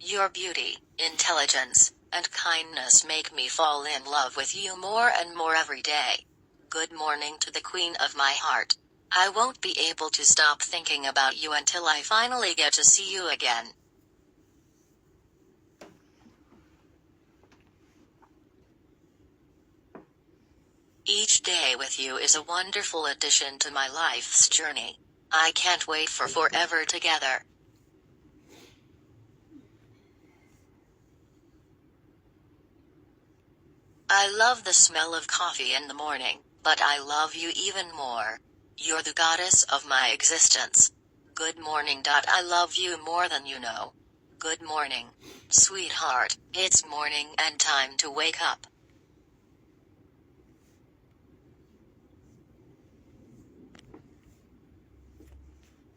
Your beauty, intelligence, and kindness make me fall in love with you more and more every day. Good morning to the queen of my heart. I won't be able to stop thinking about you until I finally get to see you again. Each day with you is a wonderful addition to my life's journey. I can't wait for forever together. I love the smell of coffee in the morning, but I love you even more. You're the goddess of my existence. Good morning. I love you more than you know. Good morning, sweetheart. It's morning and time to wake up.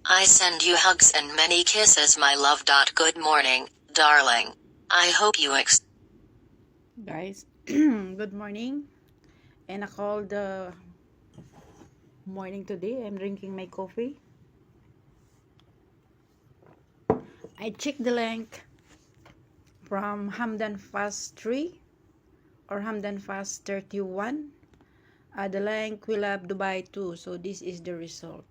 I send you hugs and many kisses, my love. Good morning, darling. I hope you Guys, good morning. And I called the morning today. I'm drinking my coffee. I checked the link from Hamdan Fast 3 or Hamdan Fast 31. The link will have Dubai too. So this is the result.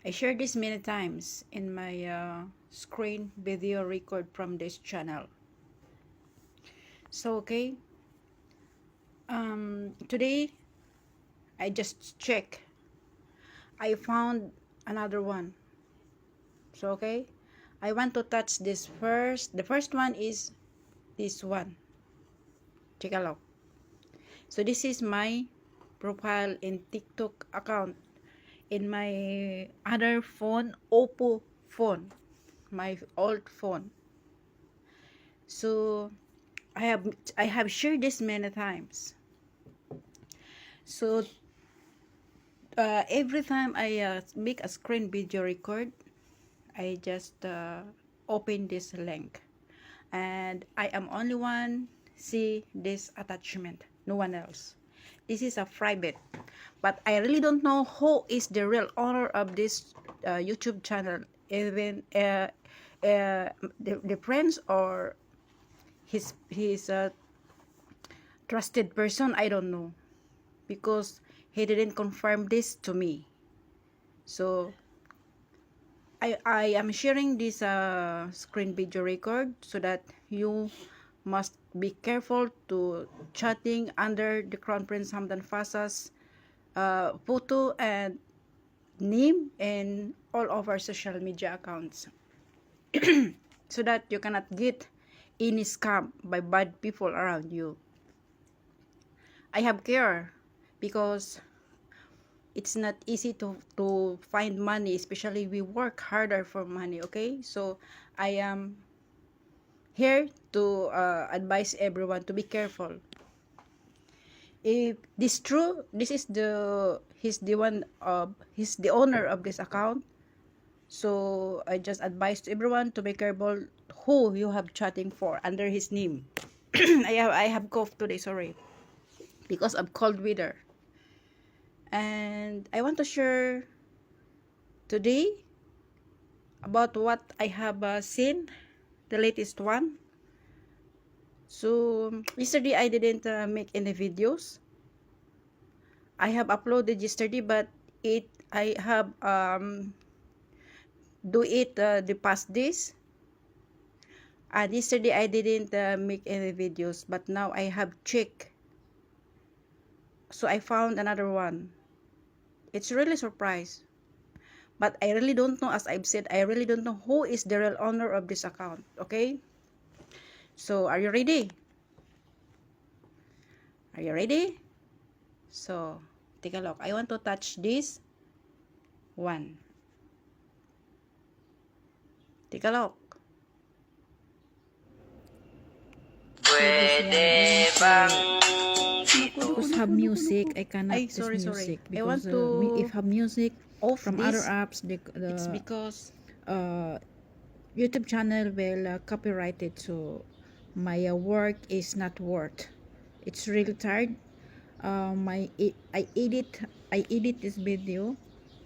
I shared this many times in my screen video record from this channel. So okay. Today I just check. I found another one. So okay, I want to touch this first. The first one is this one. Take a look. So this is my profile in TikTok account in my other phone, Oppo phone, my old phone. So I have shared this many times. So every time I make a screen video record, I just open this link, and I am only one see this attachment, no one else. This is a private, but I really don't know who is the real owner of this YouTube channel, even the friends or his trusted person. I don't know, because he didn't confirm this to me. So I am sharing this screen video record so that you must be careful to chatting under the Crown Prince Hamdan Fasa's photo and name and all of our social media accounts so that you cannot get any scam by bad people around you. I have care because it's not easy to find money, especially we work harder for money. Okay, so I am here to advise everyone to be careful. If this true, this is he's the owner of this account. So I just advise to everyone to be careful who you have chatting for under his name. I have cough today, sorry, because of cold weather. And I want to share today about what I have seen, the latest one. So yesterday I didn't make any videos. I have uploaded yesterday, but I have do it the past days. And yesterday I didn't make any videos, but now I have checked. So I found another one. It's really surprise. But I really don't know, as I've said, I really don't know who is the real owner of this account. Okay? So are you ready? Are you ready? So take a look. I want to touch this one. Take a look. Pwede bang Because have music, I cannot Ay, this sorry. music I want because to if have music off from this. other apps, It's the because YouTube channel will copyright it. So my work is not worth. It's really tired. I edit this video.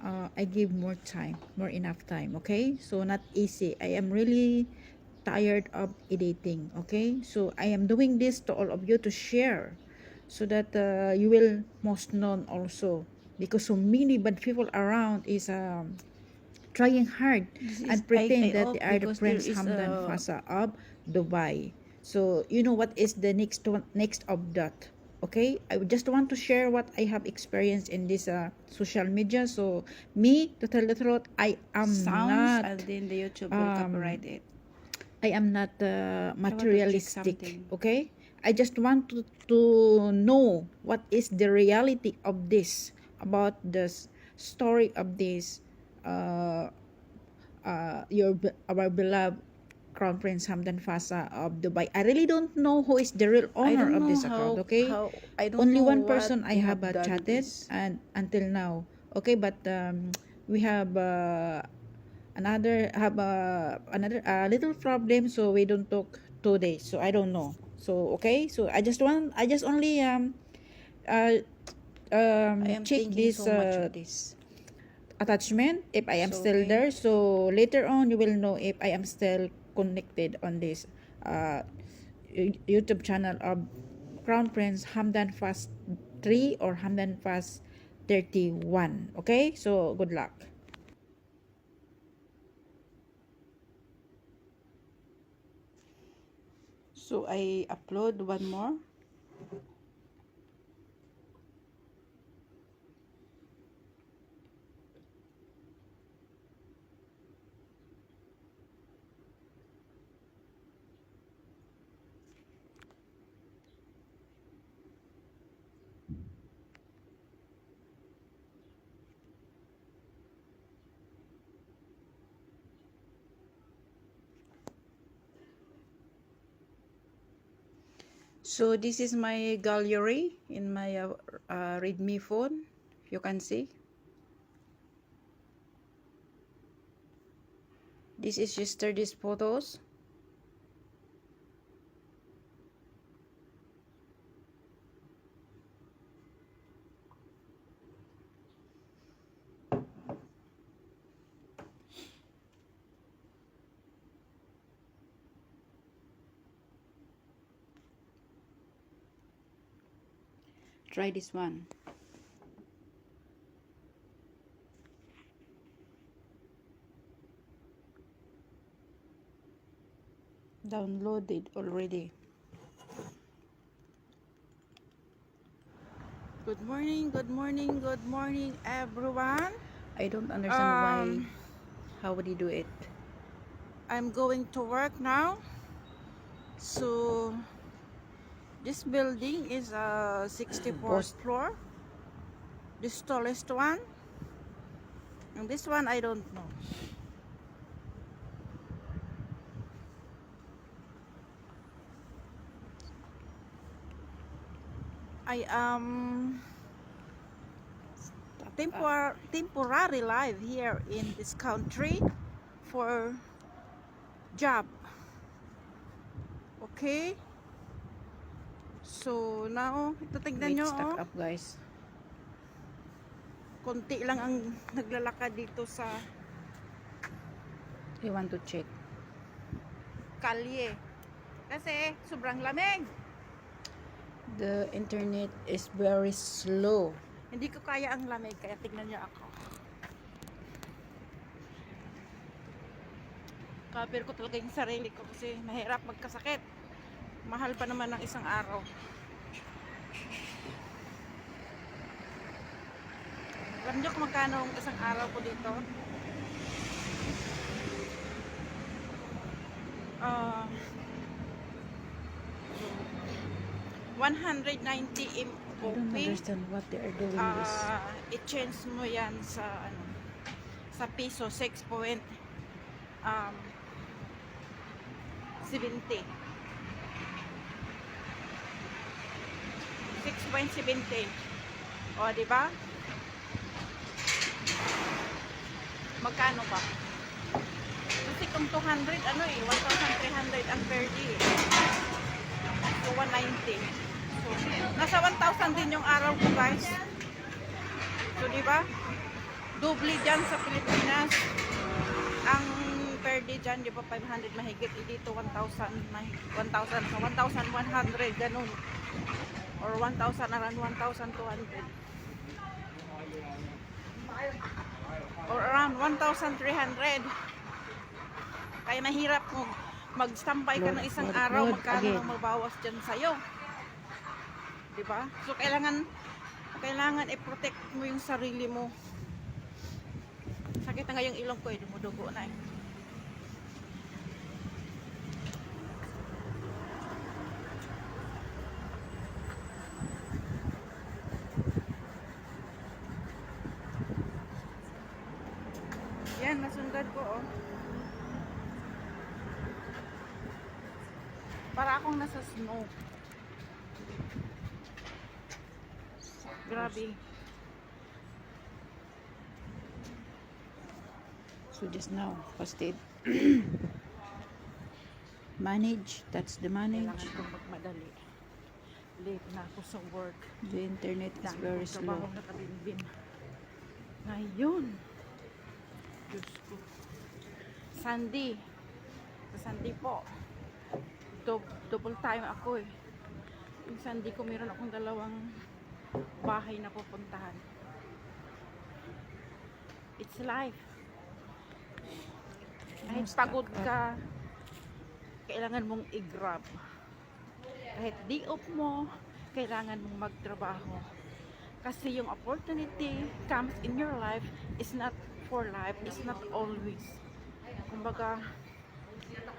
I give more time, more enough time. Okay, so not easy. I am really tired of editing. Okay, so I am doing this to all of you to share, so that you will most known also, because so many bad people around is trying hard and pretend that they are the Prince Hamdan Fasa of Dubai. So you know what is the next of that. Okay, I just want to share what I have experienced in this social media. So me, to tell the truth, I am not, and then the YouTube will copyright it. I am not check materialistic. something. Okay, I just want to know what is the reality of this, about the story of this our beloved Crown Prince Hamdan Fasa of Dubai. I really don't know who is the real owner of this account. Okay, I don't only know one what person I they have done chatted this. and until now. Okay, but we have another little problem, so we don't talk 2 days. So I don't know. So okay, so I just only I am check thinking this so much of this. attachment if I am So, still okay. there. So later on you will know if I am still connected on this YouTube channel of Crown Prince Hamdan Fast 3 or Hamdan Fast 31. Okay, so good luck. So I upload one more. So this is my gallery in my Redmi phone. You can see. This is yesterday's photos. Try this one. Downloaded already. Good morning, good morning, good morning, everyone. I don't understand how would you do it. I'm going to work now. So this building is a 64th floor. This tallest one. And this one I don't know. I am temporary live here in this country for job. Okay? So now, ito tignan nyo, Stuck up, guys. konti lang ang naglalakad dito sa I want to check. kalye. Kasi sobrang lamig. The internet is very slow. Hindi ko kaya ang lamig, kaya tignan nyo ako. Kapir ko talaga yung sarili ko kasi mahirap magkasakit. Mahal pa naman ng isang araw. Alam nyo kung magkano ang isang araw ko dito? 190 I don't MOP. understand what they are doing this. I-change mo yan sa sa piso 6.70. O, di ba? Magkano ba? Kasi kung 200, 1,300 ang per day. So, 190. So, nasa 1,000 din yung araw ko, guys. So, di ba? Doble dyan sa Pilipinas ang per per day dyan, di ba 500 mahigit, dito 1,000, 1,000, so 1,100, ganun. Or 1,000, around 1,200. Or around 1,300. Kaya mahirap kung mag-standby ka ng isang araw, magkano lang mabawas dyan sa'yo. Diba? So, kailangan i-protect mo yung sarili mo. Sakit na nga yung ilong ko eh, dumudugo na eh. Yan, nasundan ko oh. Para akong nasa snow. Grabe. So just now, posted. Manage, that's the manage. Kailangan kong magmadali. Late na ako sa work. The internet is very slow. Trabaho na kabinbin. Ngayon. Diyos ko. Sunday. Sa Sunday po. Double time ako eh. Yung Sunday ko meron akong dalawang bahay na pupuntahan. It's life. Kahit pagod ka, kailangan mong i-grab. Kahit day off mo, kailangan mong magtrabaho. Kasi yung opportunity comes in your life is not for life, it's not always. Kumbaga,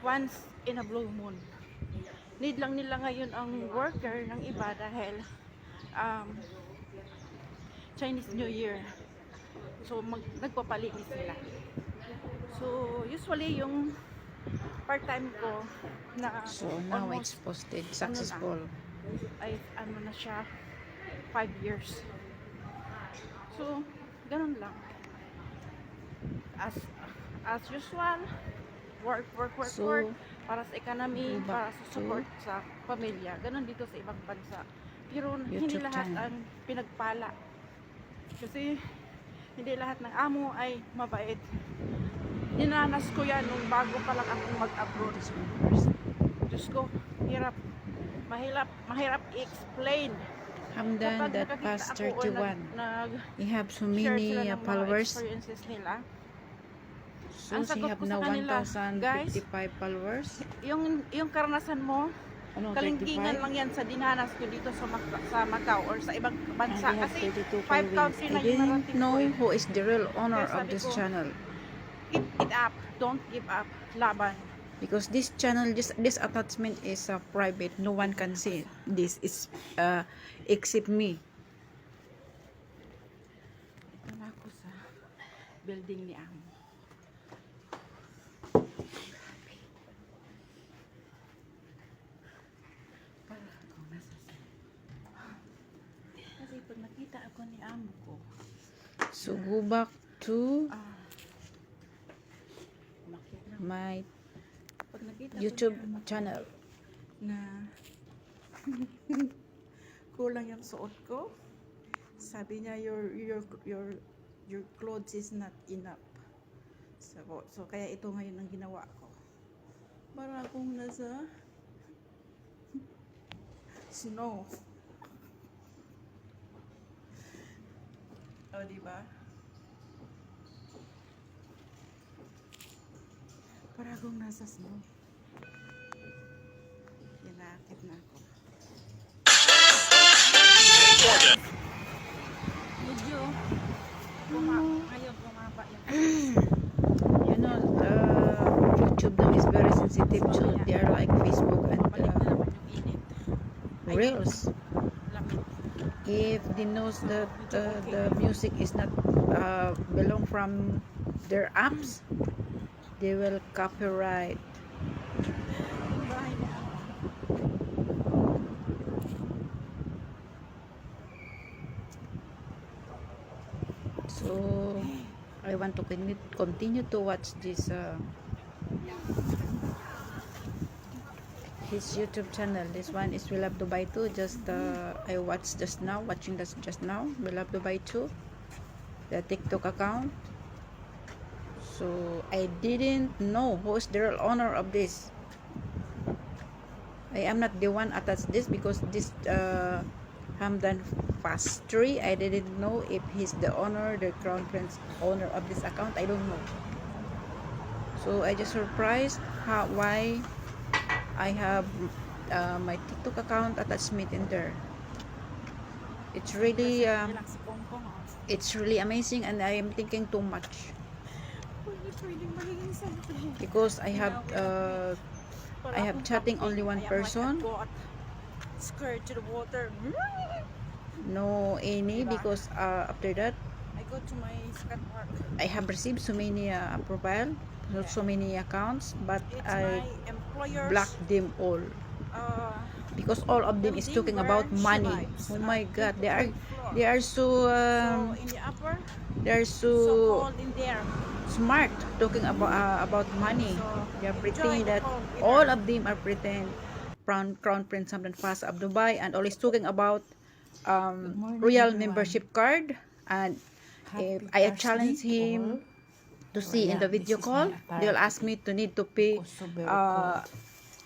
once in a blue moon. Need lang nila ngayon ang worker ng iba dahil Chinese New Year. So, nagpapalinis sila. So, usually yung part-time ko na So now almost it's posted successful. ay ano na siya 5 years. So, ganun lang. As usual, work So, para sa economy, go para back sa support sa pamilya. Ganun dito sa ibang bansa. Pero hindi YouTube lahat channel. ang pinagpala. Kasi hindi lahat ng amo ay mabait. Dinanas ko yan nung bago pa lang akong mag-abroad. Diyos ko, hirap. Mahirap i-explain. Hamdan Kapag that nakakita past ako o 31. You have so share many sila ng mga followers. experiences nila. So Ang she sagot have ko sa now kanila, guys, 1,055 followers. Yung karanasan mo, Ano, kalingkingan 35? lang yan sa dinanas ko dito sa Macau or sa ibang And bansa. they have Kasi 32 5 followers. country I na yung didn't narating ko know eh. who is the real owner Kaya of sabi this ko, channel. Keep it up. Don't give up. Laban. Because this channel, this attachment is private. No one can see this is except me. Ito na ako sa building ni Amo. Para ako nasa kasi pag nakita ako ni Amo ko, So go back to umakyat na. my Pag nakita YouTube ko ni Amo ko channel. na kulang yung suot ko, sabi niya your clothes is not enough. So kaya ito ngayon ang ginawa ko. Para akong nasa snow. O, diba? Para akong nasa snow. Inakit na ako. Medyo ngayon bumaba yung You know, YouTube now is very sensitive to. They are like Facebook and balik na naman yung init. Reels. Lamig. If they knows that the music is not belong from their apps, they will copyright. Yung bahay na ako. So I want to continue to watch this his YouTube channel. This one is We Love Dubai 2. Just I watched just now, watching this just now. We Love Dubai 2, the TikTok account. So I didn't know who is the real owner of this. I am not the one attached this because this Hamdan Pastry, I didn't know if he's the owner, the crown prince owner of this account. I don't know. So I just surprised why I have my TikTok account attachment in there. It's really amazing, and I am thinking too much because I have chatting only one person, Scared to the water. no any, because after that I go to my second work. I have received so many profile, so many accounts, but It's I my employer's blocked them all because all of them is talking about money. Oh my god, they are so so in the upper, they are so so cold in there. smart talking about money. They are pretending that all of them are pretend Crown Prince Hamdan Fast of Dubai, and always talking about royal membership card. And if I challenge him to see in the video call, they'll ask me to need to pay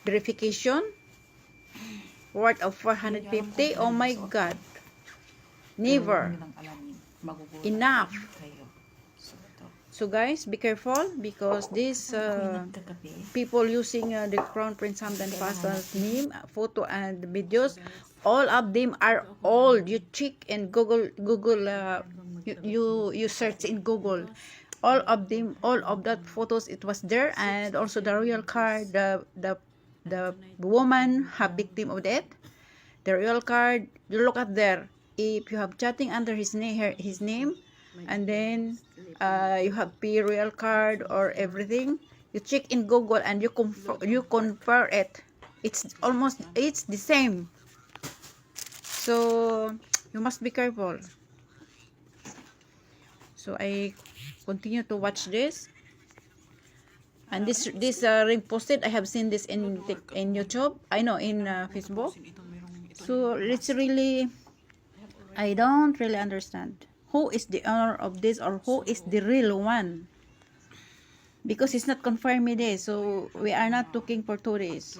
verification worth of 450. Oh my god, never enough. So guys, be careful because these people using the Crown Prince Hamdan Fasal's name, photo and videos, all of them are old. You check in Google, you search in Google, all of them, all of that photos, it was there. And also the royal card, the woman have victim of that, the royal card, you look at there. If you have chatting under his name, and then you have P royal card or everything, you check in Google and you compare it. It's the same. So you must be careful. So I continue to watch this, and this ring posted. I have seen this in YouTube. I know in Facebook. So it's really, I don't really understand who is the owner of this, or who is the real one, because it's not confirmed this. So we are not talking for 2 days.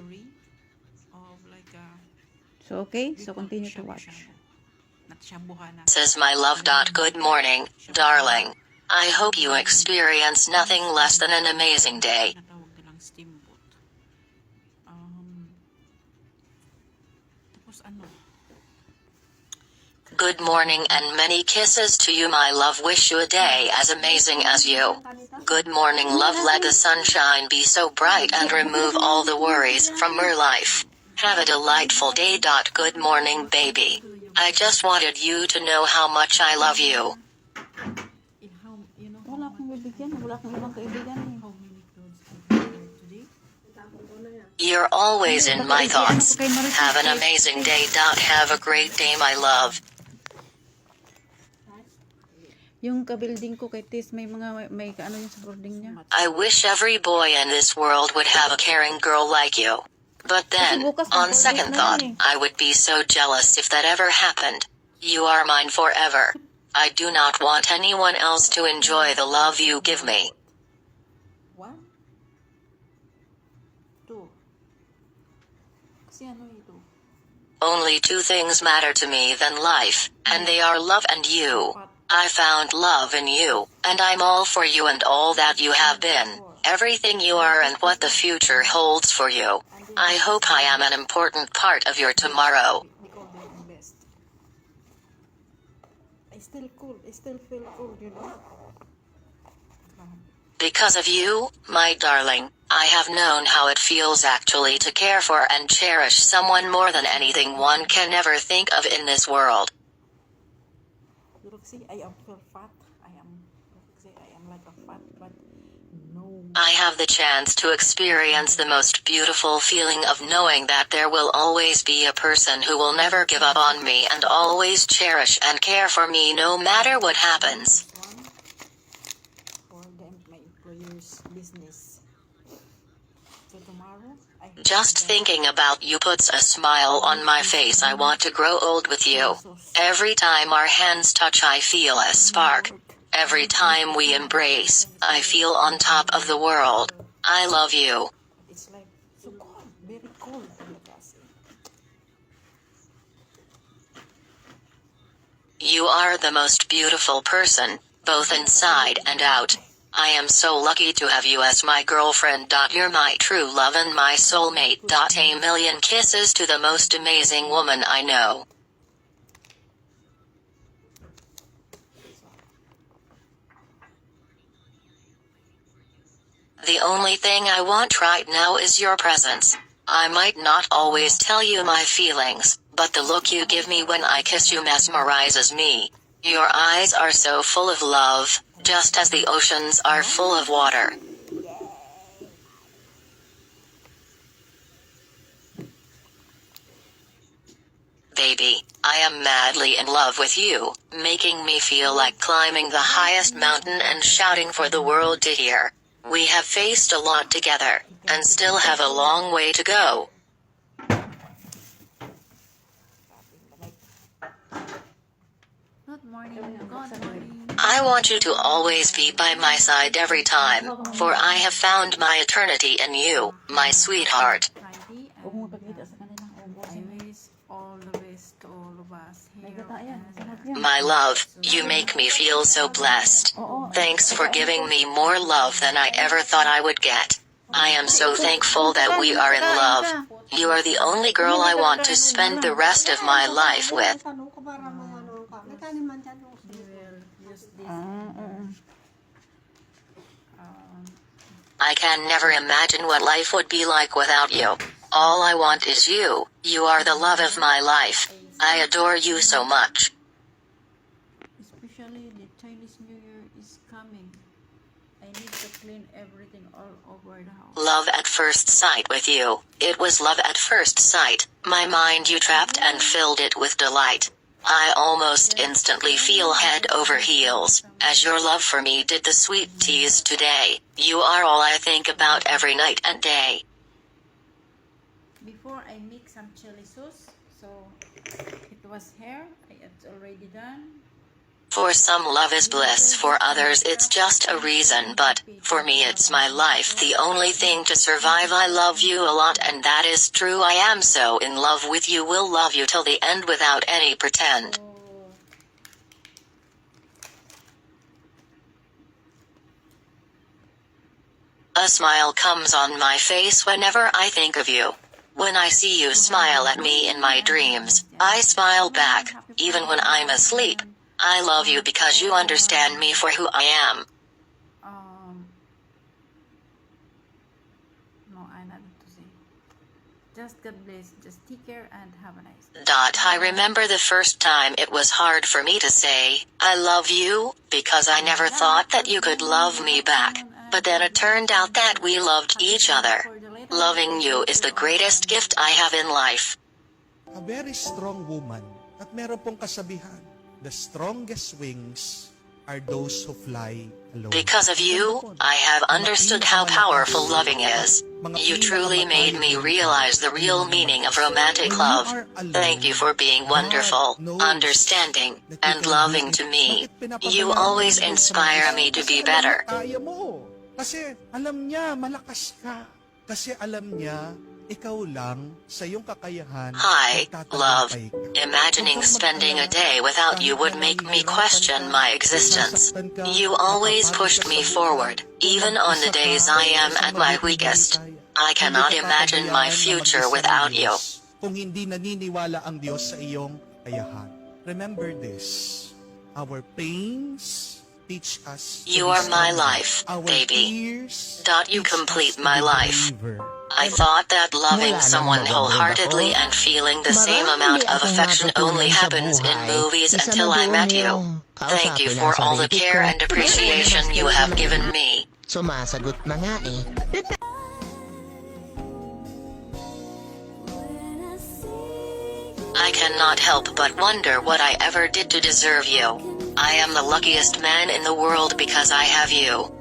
So okay, so continue to watch. Says my love. Good morning, darling. I hope you experience nothing less than an amazing day. Good morning and many kisses to you, my love. Wish you a day as amazing as you. Good morning, love. Let the sunshine be so bright and remove all the worries from your life. Have a delightful day. Good morning, baby. I just wanted you to know how much I love you. Wala akong bibigyan, wala akong ibang kaibigan eh. You're always in my thoughts. Have an amazing day. Have a great day, my love. Yung ka-building ko kay Tis, may kaano yun sa boarding niya. I wish every boy in this world would have a caring girl like you. But then, on second thought, I would be so jealous if that ever happened. You are mine forever. I do not want anyone else to enjoy the love you give me. 1, 2. Kasi ano ito? Only 2 things matter to me than life, and they are love and you. I found love in you, and I'm all for you and all that you have been, everything you are and what the future holds for you. I hope I am an important part of your tomorrow. I still feel cool, you know. Because of you, my darling, I have known how it feels actually to care for and cherish someone more than anything one can ever think of in this world. See, I am feel fat. I am like a fat, but no. I have the chance to experience the most beautiful feeling of knowing that there will always be a person who will never give up on me and always cherish and care for me no matter what happens. For my employer's business. So tomorrow, Just thinking about you puts a smile on my face. I want to grow old with you. Every time our hands touch, I feel a spark. Every time we embrace, I feel on top of the world. I love you. It's like so cold, very cold talaga kasi. You are the most beautiful person, both inside and out. I am so lucky to have you as my girlfriend. You're my true love and my soulmate. A million kisses to the most amazing woman I know. The only thing I want right now is your presence. I might not always tell you my feelings, but the look you give me when I kiss you mesmerizes me. Your eyes are so full of love, just as the oceans are full of water. Baby, I am madly in love with you, making me feel like climbing the highest mountain and shouting for the world to hear. We have faced a lot together, and still have a long way to go. Good morning. Good morning. I want you to always be by my side every time, for I have found my eternity in you, my sweetheart. Friday, Huwag mo pagkita sa kanilang ubos. I wish all the best to all of us here. My love, you make me feel so blessed. Thanks for giving me more love than I ever thought I would get. I am so thankful that we are in love. You are the only girl I want to spend the rest of my life with. We will use this. I can never imagine what life would be like without you. All I want is you. You are the love of my life. I adore you so much. Especially the Chinese New Year is coming. I need to clean everything all over the house. Love at first sight with you. It was love at first sight. My mind you trapped and filled it with delight. I almost instantly feel head over heels, as your love for me did the sweet teas today. You are all I think about every night and day. Before I mix some chili sauce, so it was here. It's already done. For some love is bliss, for others it's just a reason, but for me it's my life, the only thing to survive. I love you a lot and that is true. I am so in love with you, will love you till the end without any pretend. A smile comes on my face whenever I think of you. When I see you smile at me in my dreams, I smile back, even when I'm asleep. I love you because you understand me for who I am. No, I nothing to say. Just God bless. Just take care and have a nice day. I remember the first time it was hard for me to say, I love you, because I never thought that you could love me back. But then it turned out that we loved each other. Loving you is the greatest gift I have in life. A very strong woman. At meron pong kasabihan, the strongest wings are those who fly alone. Because of you, I have understood how powerful loving is. You truly made me realize the real meaning of romantic love. Thank you for being wonderful, understanding, and loving to me. You always inspire me to be better. Kaya mo. Kasi alam niya, malakas ka. Kasi alam niya, ikaw lang sa iyong kakayahan. Hi, love. magtatagumpay ka. Imagining spending a day without you would make me question my existence. You always pushed me forward, even on the days I am at my weakest. I cannot imagine my future without you. Kung hindi naniniwala ang Diyos sa iyong kayahan. Remember this. Our pains teach us to You be are my stronger. life, Our baby. tears You teach complete us to my be life. braver. I thought that loving Wala someone nang wholeheartedly maganda and feeling the same Marami amount of akong affection natutunan only sa happens in buhay. movies Isa until na I doon met you. yung Thank you kausapin for ang all the sarili care ko. and appreciation you have given me. Sumasagot na nga eh. I cannot help but wonder what I ever did to deserve you. I am the luckiest man in the world because I have you.